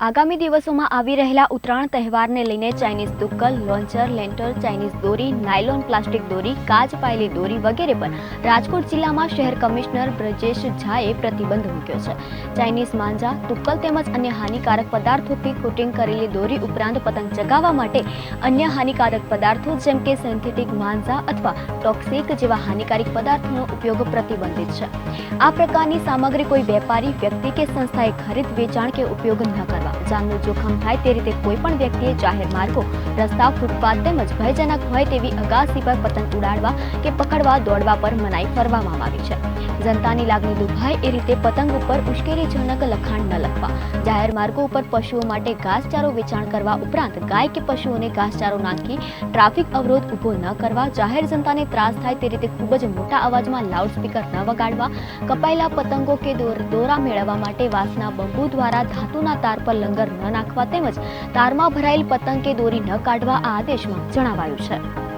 આગામી દિવસોમાં આવી રહેલા ઉત્તરાયણ તહેવારને લઈને ચાઇનીઝ તુક્કલ, લોન્ચર, લેન્ટર, ચાઇનીઝ દોરી, નાયલોન પ્લાસ્ટિક દોરી, કાચ પાયેલી દોરી વગેરે પર રાજકોટ જિલ્લામાં શહેર કમિશનર બ્રજેશ ઝાએ પ્રતિબંધ મૂક્યો છે. ચાઇનીઝ માંજા, તુક્કલ તેમજ અન્ય હાનિકારક પદાર્થોથી કોટિંગ કરેલી દોરી ઉપરાંત પતંગ ચગાવવા માટે અન્ય હાનિકારક પદાર્થો જેમ કે સિન્થેટિક માંજા અથવા ટોક્સિક જેવા હાનિકારક પદાર્થોનો ઉપયોગ પ્રતિબંધિત છે. આ પ્રકારની સામગ્રી કોઈ વેપારી, વ્યક્તિ કે સંસ્થાએ ખરીદ, વેચાણ કે ઉપયોગ ન કરવા. જાનનું જોખમ થાય તે રીતે કોઈ પણ વ્યક્તિએ જાહેર માર્ગો, રસ્તા, ફૂટપાથ તેમજ ભયજનક હોય તેવી અગાસી પર પતંગ ઉડાડવા કે પકડવા, દોડવા પર મનાઈ ફરવામાં આવી છે. જનતાની લાગણી દુભાય એ રીતે પતંગ ઉપર ઉશ્કેરણીજનક લખાણ ન લખવા, જાહેર માર્ગો ઉપર પશુઓ માટે ઘાસચારો વેચાણ કરવા ઉપરાંત ગાય કે પશુઓને ઘાસચારો નાખી ટ્રાફિક અવરોધ ઊભો ન કરવા, જાહેર જનતાને ત્રાસ થાય તે રીતે ખૂબ જ મોટા અવાજમાં લાઉડસ્પીકર ન વગાડવા, કપાયેલા પતંગો કે દોરા મેળવવા માટે વાંસના બંબુ દ્વારા ધાતુના તાર પર લંગર ન નાખવા તેમજ તારમાં ભરાયેલ પતંગ કે દોરી ન કાઢવા આ આદેશમાં જણાવાયું છે.